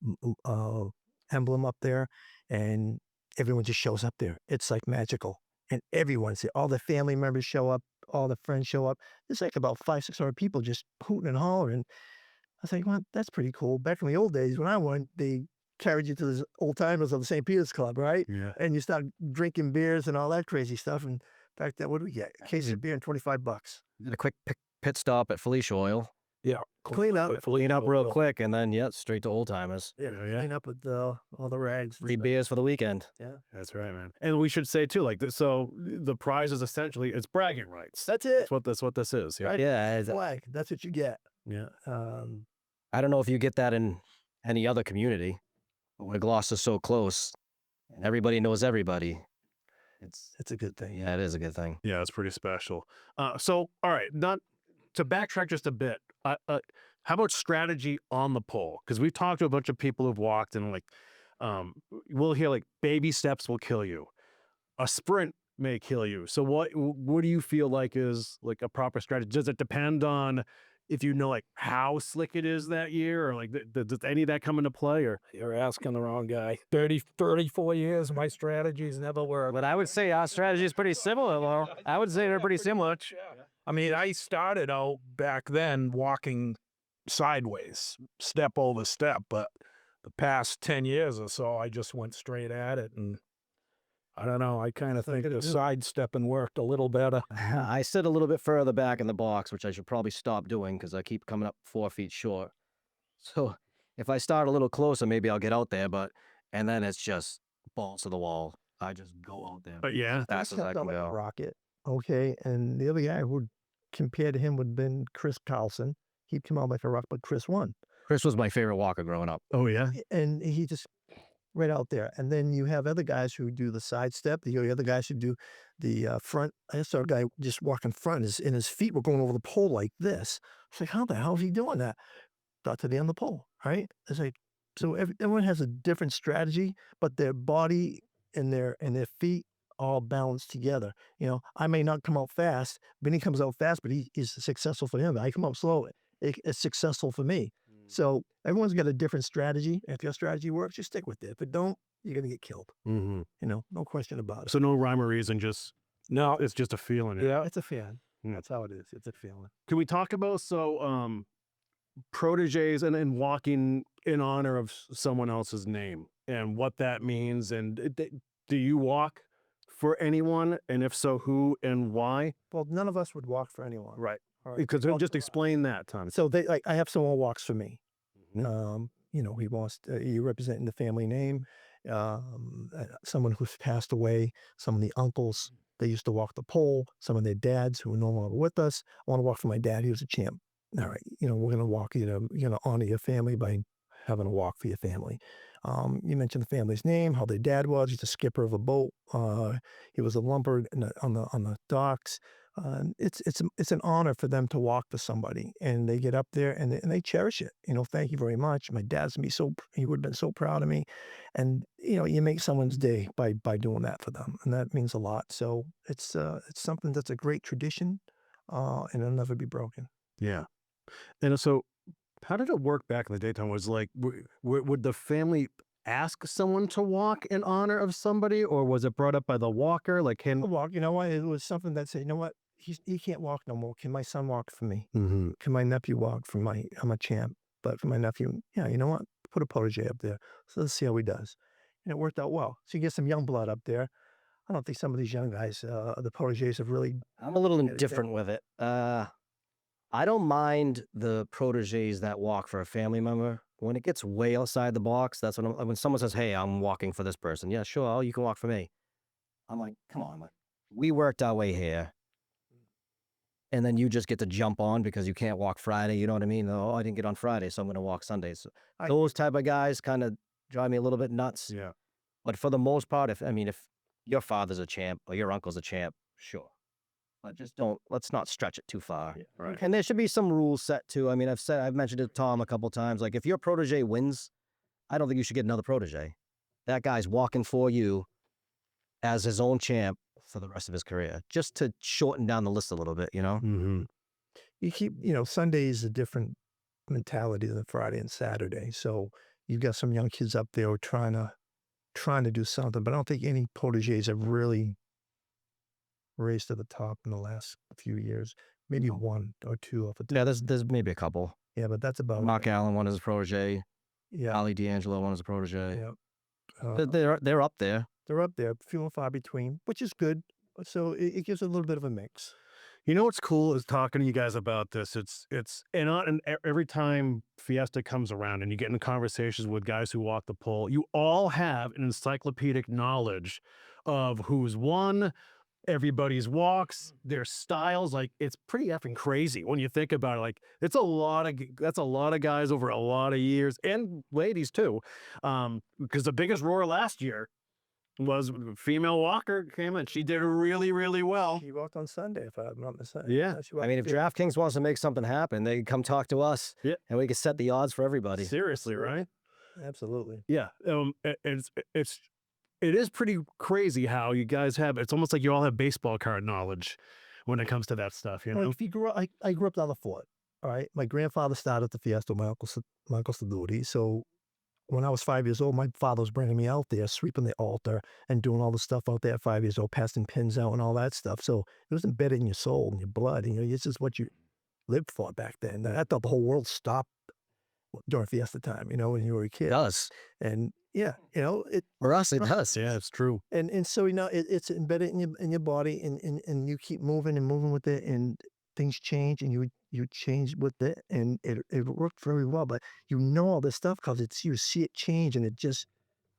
emblem up there, and everyone just shows up there. It's like magical. And everyone's there. All the family members show up, all the friends show up. It's like about 500-600 people just hooting and hollering. I was like, well, that's pretty cool. Back in the old days when I went, they carried you to the old timers of the St. Peter's Club, right? Yeah. And you start drinking beers and all that crazy stuff. And back then, what do we get? A case of beer and $25. Did a quick pit stop at Felicia Oil. Yeah. Clean up. Clean up real quick, and then, straight to old timers. Yeah, Yeah. clean up with all the rags. Free beers for the weekend. Yeah. That's right, man. And we should say too, like, so the prize is essentially it's bragging rights. That's it. That's what this is. Yeah. Right. Yeah. Flag. That's what you get. Yeah. I don't know if you get that in any other community, but where Gloucester's so close and everybody knows everybody. It's a good thing. Yeah, it is a good thing. Yeah, it's pretty special. So, all right, not to backtrack just a bit. How about strategy on the pole? Because we've talked to a bunch of people who've walked, and like, we'll hear like baby steps will kill you, a sprint may kill you. So, what do you feel like is like a proper strategy? Does it depend on if you know like how slick it is that year, or like does any of that come into play? Or You're asking the wrong guy. 34 years, my strategies never worked. But I would say our strategy is pretty similar, though. I would say they're pretty similar. I mean, I started out back then walking sideways, step over step, but the past 10 years or so, I just went straight at it. And I don't know, I kind of think the sidestepping worked a little better. I sit a little bit further back in the box, which I should probably stop doing because I keep coming up 4 feet short. So if I start a little closer, maybe I'll get out there, and then it's just balls to the wall. I just go out there. but yeah, Fast as I Stepped can out like a go. rocket. Okay. And the other guy who compared to him would have been Chris Carlson. He came out like a rock, but Chris won. Chris was my favorite walker growing up. oh yeah, And he just right out there. And then you have other guys who do the side step. The other guys who do the front. I saw a guy just walking front, and his feet were going over the pole like this. It's like, how the hell is he doing that? Got to the end of the pole, right? It's like, so everyone has a different strategy, but their body and their feet all balanced together. You know, I may not come out fast. Benny comes out fast, but he is successful for him. I come out slow. It's successful for me. So everyone's got a different strategy. If your strategy works, you stick with it. If it don't, you're gonna get killed. mm-hmm. You know, no question about it. So no rhyme or reason, just No, it's just a feeling. yeah, It's a fan. Yeah. That's how it is. It's a feeling. Can we talk about proteges and walking in honor of someone else's name and what that means? And do you walk for anyone? And if so, who and why? Well, none of us would walk for anyone. Right. All right. Because Well, just explain that, Tom. So I have someone who walks for me. Mhm. You know, he wants you representing the family name. Someone who's passed away. Some of the uncles they used to walk the pole. Some of their dads who are no longer with us. I want to walk for my dad. He was a champ. All right, you know, we're gonna walk. You know, you're gonna honor your family by having a walk for your family. You mentioned the family's name, how their dad was. He's a skipper of a boat. He was a lumber on the docks. It's an honor for them to walk for somebody, and they get up there and they cherish it. You know, thank you very much. My dad's gonna be he would have been so proud of me, and you know, you make someone's day by doing that for them, and that means a lot. So it's something that's a great tradition, and it'll never be broken. Yeah. And so how did it work back in the daytime? Was like, would the family ask someone to walk in honor of somebody, or was it brought up by the walker? Like, A walk, you know what? It was something that said, you know what? He can't walk no more. Can my son walk for me? Mhm. Can my nephew walk for I'm a champ, but for my nephew, yeah, you know what? Put a protege up there. So let's see how he does. And it worked out well. So you get some young blood up there. I don't think some of these young guys, the proteges have really. I'm a little Yeah, indifferent with it. I don't mind the proteges that walk for a family member. When it gets way outside the box, that's when someone says, "Hey, I'm walking for this person." Yeah, sure, you can walk for me. I'm like, come on, like, we worked our way here, and then you just get to jump on because you can't walk Friday. You know what I mean? Oh, I didn't get on Friday, so I'm going to walk Sundays. So I- those type of guys kind of drive me a little bit nuts. Yeah. But for the most part, if your father's a champ or your uncle's a champ, sure. But just let's not stretch it too far. Right. And there should be some rules set too. I mean, I've mentioned it to Tom a couple times. Like, if your protege wins, I don't think you should get another protege. That guy's walking for you as his own champ for the rest of his career, just to shorten down the list a little bit, you know? Mm-hmm. You keep, you know, Sunday is a different mentality than Friday and Saturday. So you've got some young kids up there who are trying to trying to do something, but I don't think any proteges have really raised to the top in the last few years. Maybe one or two off the top. Yeah, there's maybe a couple. Yeah, but that's about Mark it. Allen, one is a protege. Yeah, Ali D'Angelo, one is a protege. yeah. They're up there. They're up there, few and far between, which is good. So it gives a little bit of a mix. You know what's cool is talking to you guys about this. Every time Fiesta comes around and you get in conversations with guys who walk the pole, you all have an encyclopedic knowledge of who's won, everybody's walks, their styles. Like, it's pretty effing crazy when you think about it. Like, that's a lot of guys over a lot of years, and ladies too. Because the biggest roar last year was female walker came in. She did really, really well. She walked on Sunday, if I'm not mistaken. Yeah. She walked I mean, if DraftKings wants to make something happen, they can come talk to us, Yeah. and we can set the odds for everybody. Seriously, right? Absolutely. Yeah. It is pretty crazy how you guys have. It's almost like you all have baseball card knowledge when it comes to that stuff. You know. Like if you grew up, I grew up down the fort. All right, my grandfather started the Fiesta. My uncle Sadudi. So when I was 5 years old, my father was bringing me out there, sweeping the altar and doing all the stuff out there at 5 years old, passing pins out and all that stuff. So it was embedded in your soul and your blood. You know, it's just what you lived for back then. I thought the whole world stopped during Fiesta time, you know, when you were a It kid. does. And yeah, you know, For us, it does. Yeah, it's true. and so, you know, it's embedded in your body and you keep moving and moving with it, and things change and you change with it, and it worked very well. But you know all this stuff because you see it change, and it just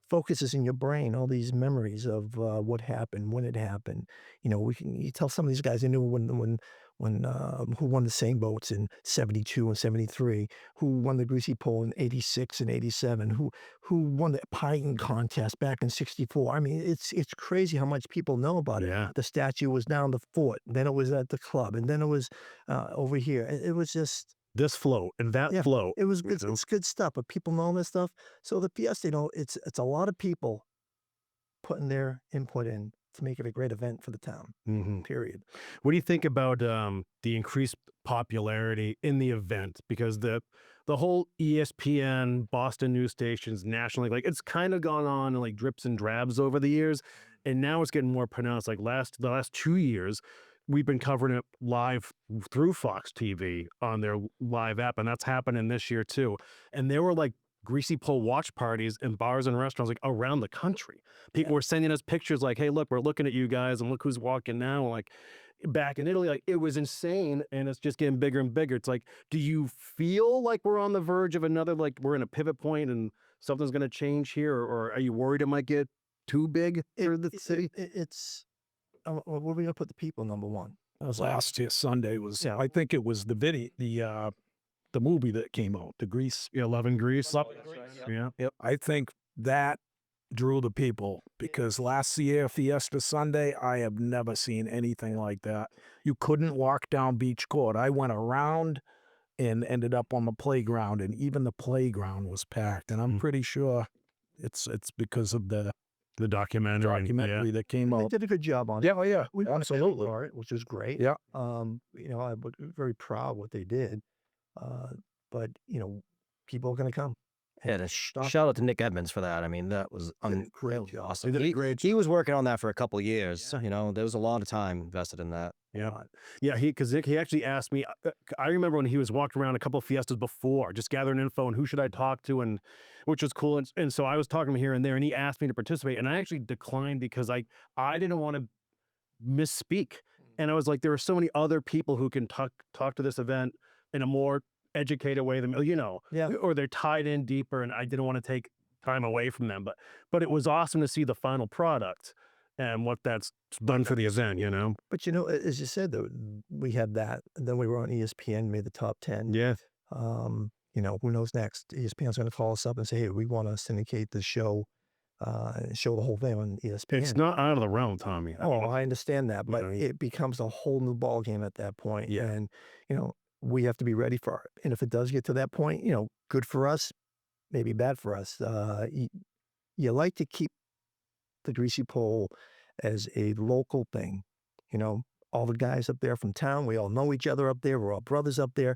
focuses in your brain all these memories of what happened, when it happened. You know, you tell some of these guys they knew when who won the same boats in 72 and 73, who won the Greasy Pole in 86 and 87, who won the pieing contest back in 64. I mean, it's crazy how much people know about it. Yeah. The statue was down the fort, then it was at the club, and then it was over here. It was just This float and that yeah, float. it was you good. know? It's good stuff, but people know this stuff. So the Fiesta, you know, it's a lot of people putting their input in to make it a great event for the town. Mhm. Period. What do you think about the increased popularity in the event? Because the whole ESPN, Boston news stations, nationally, like it's kind of gone on in like drips and drabs over the years, and now it's getting more pronounced. Like the last 2 years, we've been covering it live through Fox TV on their live app, and that's happening this year too. And there were like Greasy Pole watch parties in bars and restaurants like around the country. People were sending us pictures like, "Hey, look, we're looking at you guys, and look who's walking now." Like back in Italy, like it was insane, and it's just getting bigger and bigger. It's like, do you feel like we're on the verge of another, like we're in a pivot point and something's going to change here, or are you worried it might get too big for the city? It's well, where are we gonna put the people? Number one. That was last year Sunday was, Yeah. I think it was the movie that came out, the Grease. Yeah, Love and Grease. Yeah. I think that drew the people because last year, Fiesta Sunday, I have never seen anything like that. You couldn't walk down Beach Court. I went around and ended up on the playground, and even the playground was packed. And I'm pretty sure it's because of the The documentary. documentary that came They out. did a good job on it. Yeah, oh yeah, We won a Grammy absolutely. for it, which was great. Yeah. You know, I'm very proud of what they did. But you know, people are gonna come. Yeah, and shout out to Nick Edmonds for that. I mean, that was Great job. awesome. They did a great He was working on that for a couple of years. You know, there was a lot of time invested in that. Yeah. Yeah, because he actually asked me. I remember when he was walking around a couple of fiestas before, just gathering info and who should I talk to, and which was cool. And so I was talking to him here and there, and he asked me to participate, and I actually declined because I didn't want to misspeak, and I was like, there are so many other people who can talk to this event in a more educated way than Yeah. or they're tied in deeper, and I didn't want to take time away from them. But it was awesome to see the final product and what that's done for the event. But you know, as you said, though, we had that, and then we were on ESPN, made the top 10. Yeah. You know, who knows next? ESPN's going to call us up and say, "Hey, we want to syndicate the show, show the whole thing on ESPN." It's not out of the realm, Tommy. Oh, I understand that, but know, it becomes a whole new ball game at that point. Yeah. And you know, we have to be ready for it. And if it does get to that point, you know, good for us, maybe bad for us. You like to keep the Greasy Pole as a local thing. You know, all the guys up there from town, we all know each other up there. We're all brothers up there.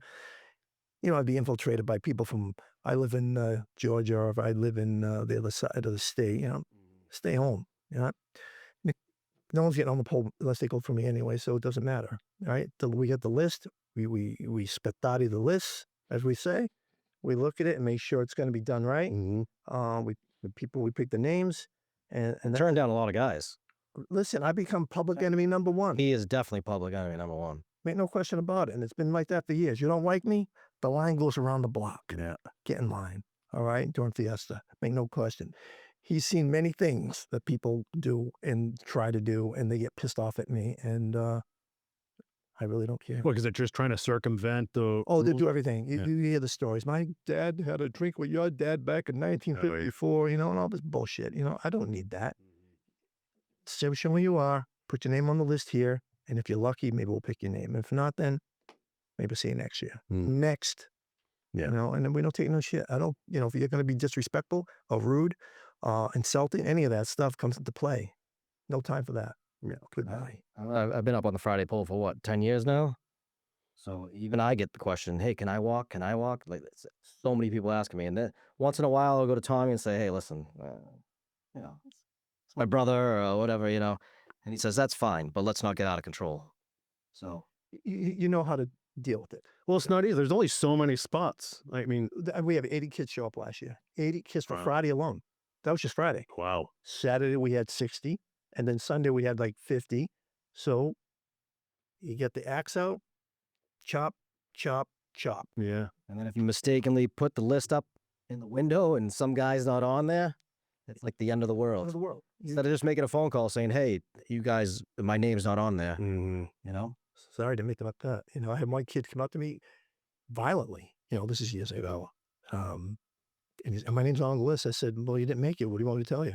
You know, I'd be infiltrated by people from, I live in Georgia, or if I live in the other side of the state, you know, Stay home. You know? No one's getting on the pole unless they go through me anyway, so it doesn't matter. All right. We get the list. We spettati the list, as we say. We look at it and make sure it's going to be done right. We pick the names, and Turned down a lot of guys. listen, I become public enemy number one. He is definitely public enemy number one. Make no question about it. And it's been like that for years. You don't like me, the line goes around the block. Yeah. Get in line. All right. During Fiesta. Make no question. He's seen many things that people do and try to do, and they get pissed off at me. And I really don't care. Well, because they're just trying to circumvent the. Oh, they do everything. Yeah. You hear the stories. My dad had a drink with your dad back in 1954, and all this bullshit. I don't need that. Show me who you are. Put your name on the list here. And if you're lucky, maybe we'll pick your name. If not, then maybe see you next year. Next. Yeah. And then we don't take no shit. I don't, if you're going to be disrespectful or rude, insulting, any of that stuff comes into play. No time for that. Yeah. Goodbye. I've been up on the Friday pole for what, 10 years now? So even I get the question, hey, can I walk? Can I walk? Like, so many people asking me. And then once in a while, I'll go to Tommy and say, hey, listen, it's my brother or whatever, And he says, that's fine, but let's not get out of control. So You know how to deal with it. Well, it's not easy. There's only so many spots. I mean, We have 80 kids show up last year. 80 kids for Wow. Friday alone. That was just Friday. wow. Saturday we had 60, and then Sunday we had like 50. So you get the axe out, chop, chop, chop. Yeah. and then if you mistakenly put the list up in the window and some guy's not on there, it's like the end of the Out world. of the world. Instead of just making a phone call saying, hey, you guys, my name's not on there, Mhm. Sorry to make them upset. I had one kid come up to me violently. This is years ago. And my name's on the list. I said, well, you didn't make it. What do you want me to tell you?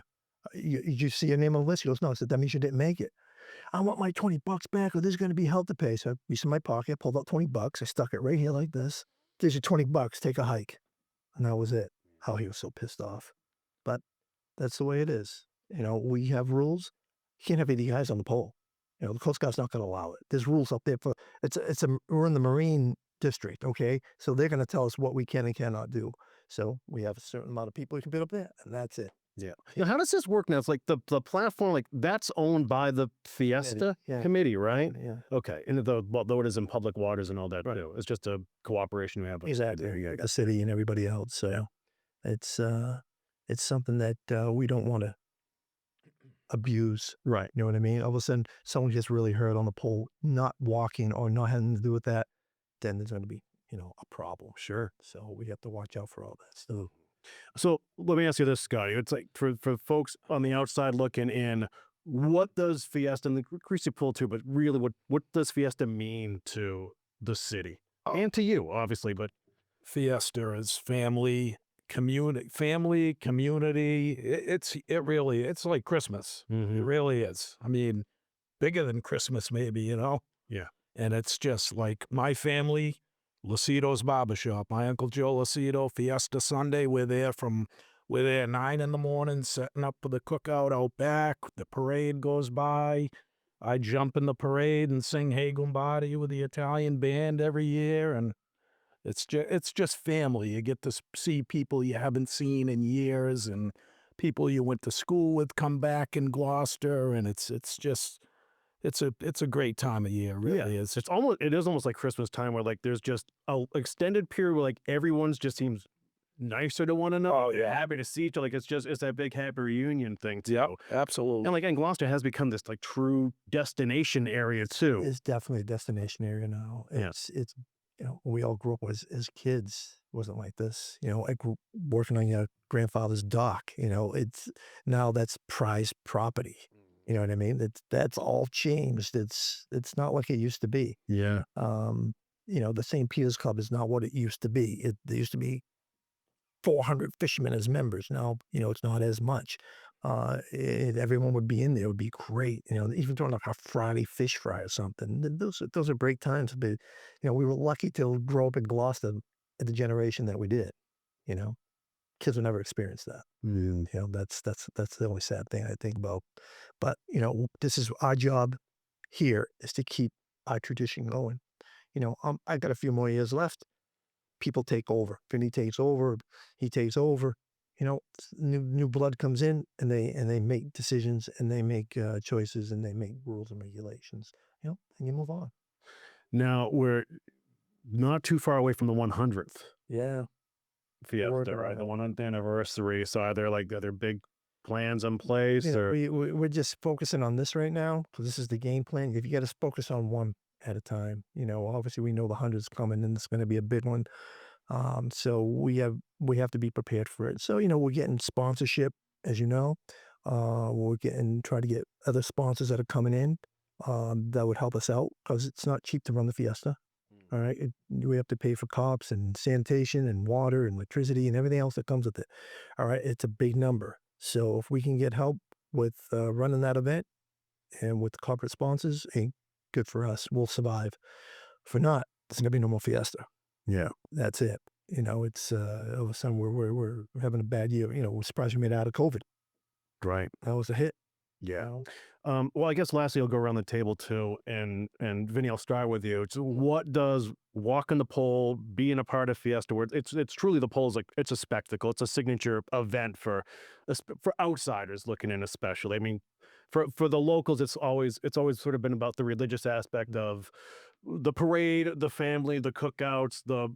Did you see your name on the list? He goes, no. I said, that means you didn't make it. I want my $20 back, or there's going to be hell to pay. So I reached in my pocket, pulled out $20. I stuck it right here like this. There's your $20. Take a hike. And that was it. How he was so pissed off. But that's the way it is. We have rules. You can't have 80 guys on the pole. The Coast Guard's not going to allow it. There's rules up there for we're in the Marine district, okay? So they're going to tell us what we can and cannot do. So we have a certain amount of people you can put up there, and that's it. Yeah. How does this work now? It's like the platform, like that's owned by the Fiesta Yeah. committee, right? Yeah. Okay. And though it is in public waters and all that too. It's just a cooperation we have. Exactly. There you go. The city and everybody else. So it's something that we don't want to abuse. Right. You know what I mean? All of a sudden, someone gets really hurt on the pole, not walking or not having to do with that, then there's going to be, a problem. Sure. So we have to watch out for all that stuff. So let me ask you this, Scotty. It's like for folks on the outside looking in, what does Fiesta and the Greasy Pole too, but really what does Fiesta mean to the city? And to you, obviously, but Fiesta is family, community. It's like Christmas. It really is. I mean, bigger than Christmas, maybe, Yeah. And it's just like my family, Lucido's Barbershop, my Uncle Joe Lucido, Fiesta Sunday. We're there 9 in the morning, setting up for the cookout out back. The parade goes by. I jump in the parade and sing Hey Lombardi with the Italian band every year. And it's just family. You get to see people you haven't seen in years, and people you went to school with come back in Gloucester, and it's a great time of year. Really is. It is almost like Christmas time where like there's just a extended period where like everyone's just seems nicer to one another. Oh, yeah. Happy to see each other. Like it's that big happy reunion thing too. Yeah, absolutely. And like, and Gloucester has become this like true destination area too. It's definitely a destination area now. Yeah. It's when we all grew up as kids, it wasn't like this. I grew working on your grandfather's dock. It's now that's prized property. You know what I mean? That's all changed. It's not like it used to be. Yeah. The St. Peter's Club is not what it used to be. There used to be 400 fishermen as members. Now, it's not as much. Everyone would be in there. It would be great. Even doing like a Friday fish fry or something. Those are great times. But, we were lucky to grow up in Gloucester at the generation that we did. Kids will never experience that. That's the only sad thing I think about. But, this is our job here is to keep our tradition going. I got a few more years left. People take over. Vinny takes over. He takes over. new blood comes in, and they make decisions, and they make choices, and they make rules and regulations. And you move on. Now we're not too far away from the 100th Yeah, Fiesta, working right? on The it. 100th anniversary. So are there big plans in place, or We're just focusing on this right now because this is the game plan. If you got to focus on one at a time, obviously we know the hundred's coming, and it's going to be a big one. So we have to be prepared for it. So we're getting sponsorship, as you know. We're try to get other sponsors that are coming in that would help us out because it's not cheap to run the Fiesta. All right, we have to pay for cops and sanitation and water and electricity and everything else that comes with it. All right, it's a big number. So if we can get help with running that event and with the corporate sponsors, ain't good for us. We'll survive. For not, there's gonna be no more Fiesta. yeah, That's it. It's all of a sudden we're having a bad year. We're surprised we made it out of COVID. right, That was a hit. yeah. know? Well, I guess lastly, I'll go around the table too, and Vinny, I'll start with you. So what does walking the pole, being a part of Fiesta, where it's truly the pole's like it's a spectacle, it's a signature event for outsiders looking in, especially. I mean, for the locals, it's always sort of been about the religious aspect of the parade, the family, the cookouts, the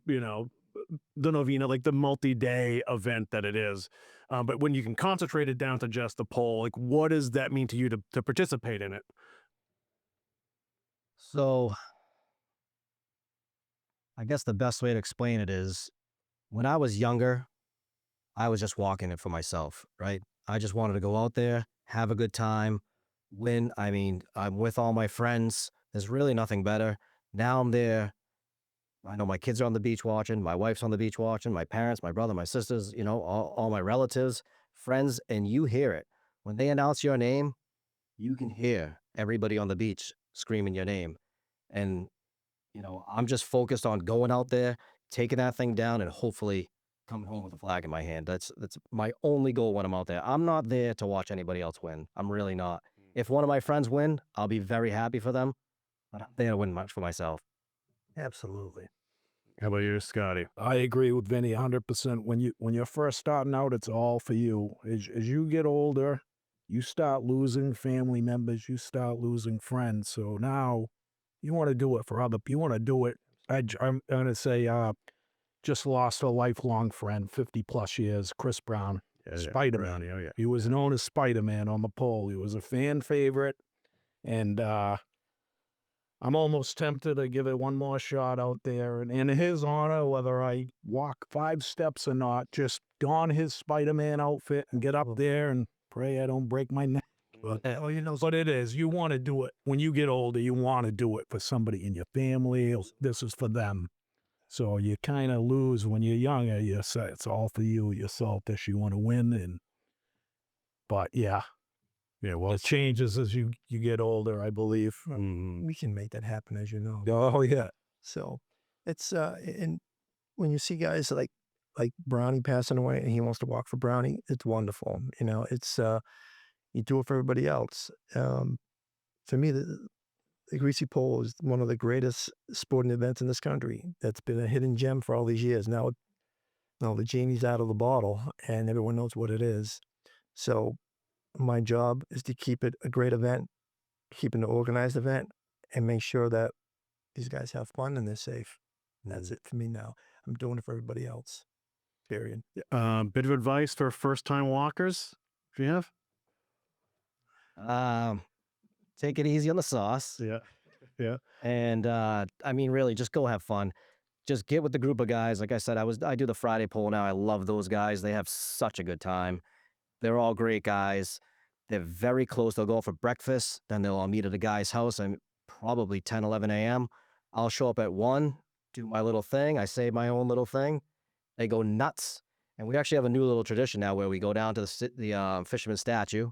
novena, like the multi-day event that it is. But when you can concentrate it down to just the pole, like what does that mean to you to participate in it? So I guess the best way to explain it is when I was younger, I was just walking it for myself, right? I just wanted to go out there, have a good time, win. I mean, I'm with all my friends. There's really nothing better. Now I'm there. I know my kids are on the beach watching, my wife's on the beach watching, my parents, my brother, my sisters, all my relatives, friends, and you hear it. When they announce your name, you can hear everybody on the beach screaming your name. And, I'm just focused on going out there, taking that thing down, and hopefully coming home with a flag in my hand. That's my only goal when I'm out there. I'm not there to watch anybody else win. I'm really not. If one of my friends win, I'll be very happy for them, but I'm there to win much for myself. Absolutely. How about you, Scotty? I agree with Vinny 100%. When you're first starting out, it's all for you. As you get older, you start losing family members, you start losing friends. So now you want to do it for other people. You want to do it. I'm going to say, just lost a lifelong friend, 50 plus years, Chris Brown, Spider Man. Brownie, oh yeah. He was known as Spider Man on the pole. He was a fan favorite. And I'm almost tempted to give it one more shot out there. And in his honor, whether I walk 5 steps or not, just don his Spider Man outfit and get up there and pray I don't break my neck. But it is. You want to do it. When you get older, you want to do it for somebody in your family. This is for them. So you kind of lose when you're younger. You say it's all for you. You're selfish. You want to win. But yeah, Yeah, well, it changes as you get older, I believe. We can make that happen, as you know. Oh, yeah. So it's and when you see guys like Brownie passing away and he wants to walk for Brownie, it's wonderful. It's you do it for everybody else. For me, the Greasy Pole is one of the greatest sporting events in this country. That's been a hidden gem for all these years. Now the genie's out of the bottle and everyone knows what it is. So my job is to keep it a great event, keep it an organized event, and make sure that these guys have fun and they're safe. That's it for me now. I'm doing it for everybody else. Period. bit of advice for first-time walkers, if you have. Take it easy on the sauce. Yeah, yeah. And I mean, really, just go have fun. Just get with the group of guys. Like I said, I do the Friday poll now. I love those guys. They have such a good time. They're all great guys. They're very close. They'll go out for breakfast. Then they'll all meet at a guy's house. I'm probably 10, 11 a.m. I'll show up at 1, do my little thing. I say my own little thing. They go nuts. And we actually have a new little tradition now where we go down to the fisherman statue.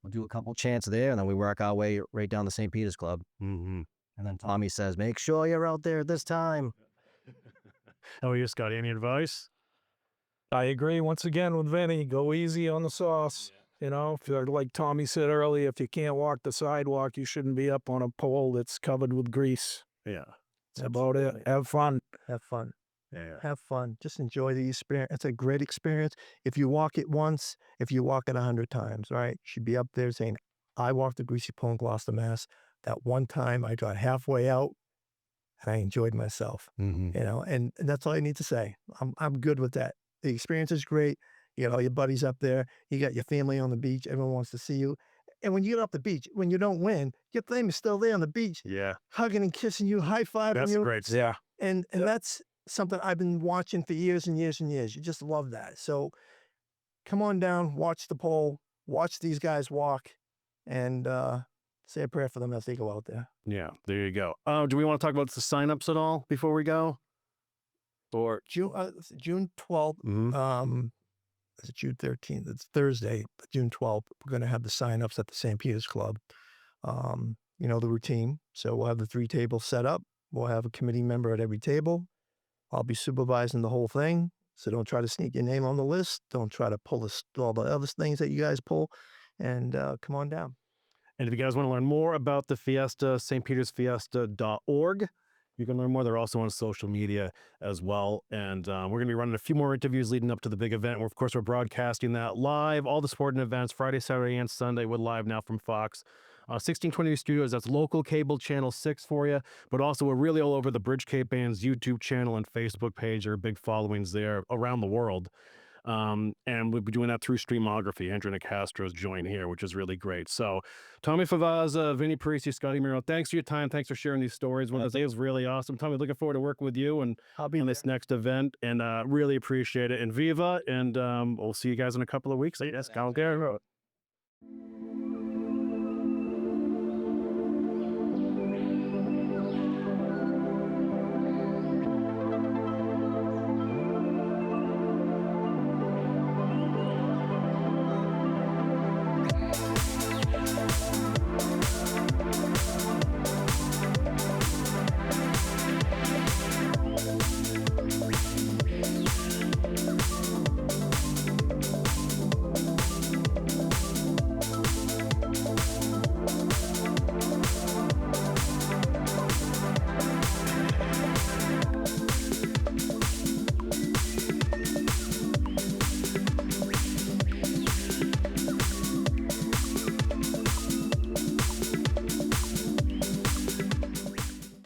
We'll do a couple chants there, and then we work our way right down to St. Peter's Club. Mm-hmm. And then Tommy says, make sure you're out there this time. How are you, Scotty? Any advice? I agree once again with Vinny. Go easy on the sauce. If you're, like Tommy said earlier, if you can't walk the sidewalk, you shouldn't be up on a pole that's covered with grease. Yeah. That's about it. Have fun. Have fun. Yeah. Have fun. Just enjoy the experience. It's a great experience. If you walk it once, if you walk it 100 times, right? You should be up there saying, I walked the Greasy Pole in Gloucester, Mass. That one time I got halfway out and I enjoyed myself, Mm-hmm. and that's all I need to say. I'm good with that. The experience is great. You got all your buddies up there. You got your family on the beach. Everyone wants to see you. And when you get off the beach, when you don't win, your family's still there on the beach, Yeah. hugging and kissing you, high fiving That's you. great. Yeah. And that's something I've been watching for years and years and years. You just love that. So come on down, watch the pole, watch these guys walk, and say a prayer for them as they go out there. Yeah. There you go. Do we want to talk about the signups at all before we go? Or June 12th, Mhm. is it June 13th? It's Thursday, but June 12th. We're going to have the signups at the St. Peter's Club. You know, the routine. So we'll have the 3 tables set up. We'll have a committee member at every table. I'll be supervising the whole thing. So don't try to sneak your name on the list. Don't try to pull all the other things that you guys pull. And come on down. And if you guys want to learn more about the Fiesta, stpetersfiesta.org, you can learn more. They're also on social media as well. And we're going to be running a few more interviews leading up to the big event. Of course, we're broadcasting that live, all the sporting events, Friday, Saturday, and Sunday. We're live now from Fox. 1620 Studios, that's local cable channel 6 for you. But also, we're really all over the Bridge Cape Band's YouTube channel and Facebook page. There are big followings there around the world. And we'll be doing that through Streamography. Andrew Nicastro's joined here, which is really great. So, Tommy Favazza, Vinny Parisi, Scotty Miro, thanks for your time. Thanks for sharing these stories. One of the days was really awesome. Tommy, looking forward to working with you and I'll be on this next event, and really appreciate it. And Viva, and we'll see you guys in a couple of weeks. Yes, Cal Garrett.